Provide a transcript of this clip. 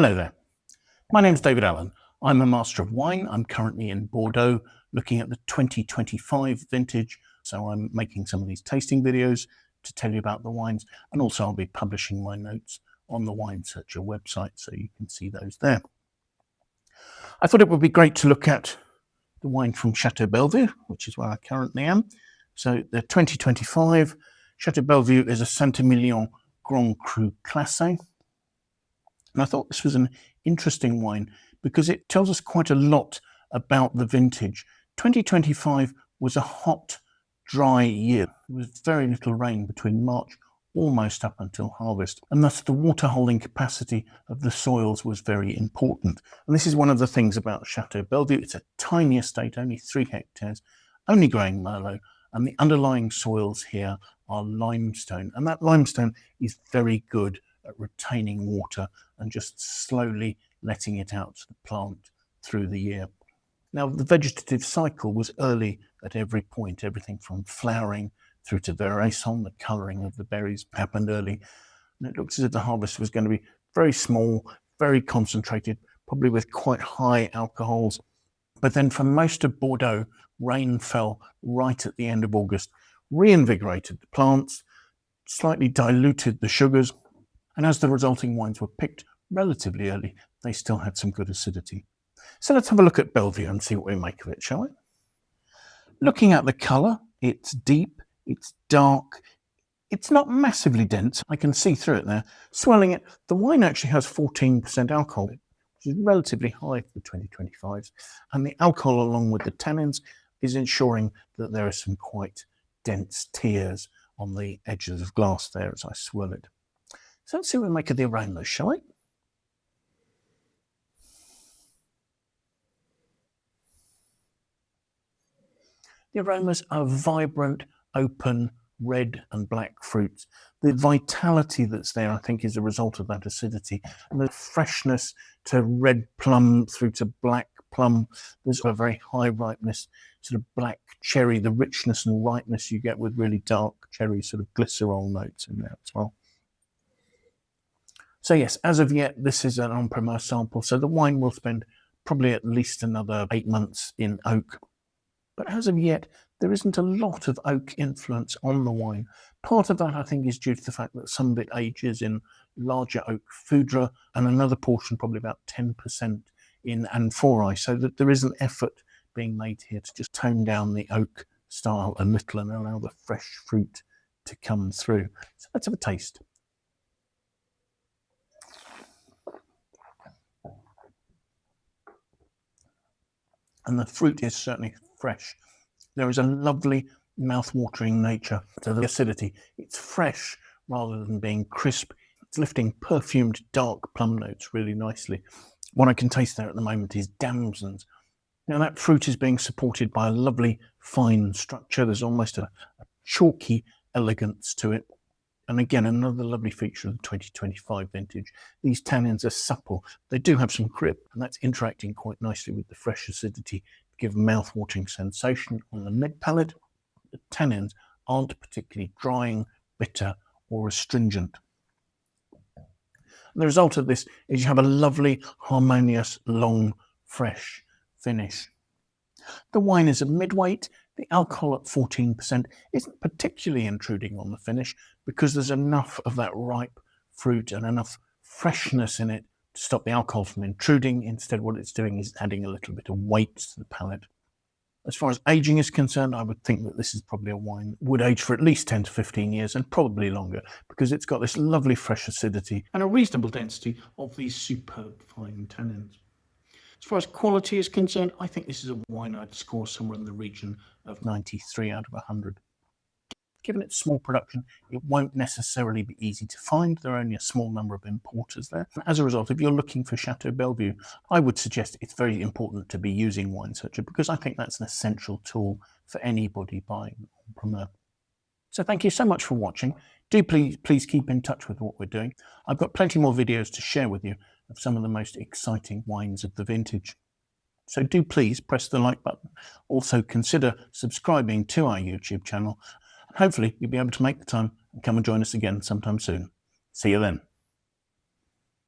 Hello there. My name's David Allen. I'm a master of wine. I'm currently in Bordeaux looking at the 2025 vintage. So I'm making some of these tasting videos to tell you about the wines, and also I'll be publishing my notes on the winesearcher website so you can see those there. I thought it would be great to look at the wine from Chateau Bellevue, which is where I currently am. So the 2025 Chateau Bellevue is a Saint Emilion Cru Classe. And I thought this was an interesting wine because it tells us quite a lot about the vintage. 2025 was a hot, dry year. There was very little rain between March almost up until harvest, and thus the water holding capacity of the soils was very important. And this is one of the things about Chateau Bellevue. It's a tiny estate, only 3 hectares, only growing Merlot, and the underlying soils here are limestone, and that limestone is very good at retaining water and just slowly letting it out to the plant through the year. Now, the vegetative cycle was early at every point. Everything from flowering through to veraison, the colouring of the berries happened early. And it looks as if the harvest was going to be very small, very concentrated, probably with quite high alcohols. But then for most of Bordeaux, rain fell right at the end of August, reinvigorated the plants, slightly diluted the sugars, and as the resulting wines were picked relatively early, they still had some good acidity. So let's have a look at Bellevue and see what we make of it, shall we? Looking at the colour, it's deep, it's dark, it's not massively dense. I can see through it there. Swelling it, the wine actually has 14% alcohol, which is relatively high for the 2025s. And the alcohol, along with the tannins, is ensuring that there are some quite dense tears on the edges of glass there as I swirl it. So let's see what we make of the aromas, shall we? The aromas are vibrant, open, red and black fruits. The vitality that's there, I think, is a result of that acidity. And the freshness to red plum through to black plum. There's a very high ripeness, sort of black cherry, the richness and ripeness you get with really dark cherry, sort of glycerol notes in there as well. So yes, as of yet, this is an en-primeur sample. So the wine will spend probably at least another 8 months in oak. But as of yet, there isn't a lot of oak influence on the wine. Part of that, I think, is due to the fact that some of it ages in larger oak foudre, and another portion, probably about 10%, in amphorae, so that there is an effort being made here to just tone down the oak style a little and allow the fresh fruit to come through. So let's have a taste. And the fruit is certainly fresh. There is a lovely mouth-watering nature to the acidity. It's fresh rather than being crisp. It's lifting perfumed dark plum notes really nicely. What I can taste there at the moment is damsons. Now that fruit is being supported by a lovely fine structure. There's almost a chalky elegance to it. And again, another lovely feature of the 2025 vintage. These tannins are supple. They do have some grip, and that's interacting quite nicely with the fresh acidity to give a mouth-watering sensation on the mid palate. The tannins aren't particularly drying, bitter, or astringent. And the result of this is you have a lovely, harmonious, long, fresh finish. The wine is a mid-weight. The alcohol at 14% isn't particularly intruding on the finish because there's enough of that ripe fruit and enough freshness in it to stop the alcohol from intruding. Instead, what it's doing is adding a little bit of weight to the palate. As far as aging is concerned, I would think that this is probably a wine that would age for at least 10 to 15 years and probably longer because it's got this lovely fresh acidity and a reasonable density of these superb fine tannins. As far as quality is concerned, I think this is a wine I'd score somewhere in the region of 93 out of 100. Given its small production, it won't necessarily be easy to find. There are only a small number of importers there. And as a result, if you're looking for Chateau Bellevue, I would suggest it's very important to be using winesearcher because I think that's an essential tool for anybody buying enprimeur. So thank you so much for watching. Do please keep in touch with what we're doing. I've got plenty more videos to share with you of some of the most exciting wines of the vintage. So do please press the like button. Also consider subscribing to our YouTube channel. Hopefully you'll be able to make the time and come and join us again sometime soon. See you then.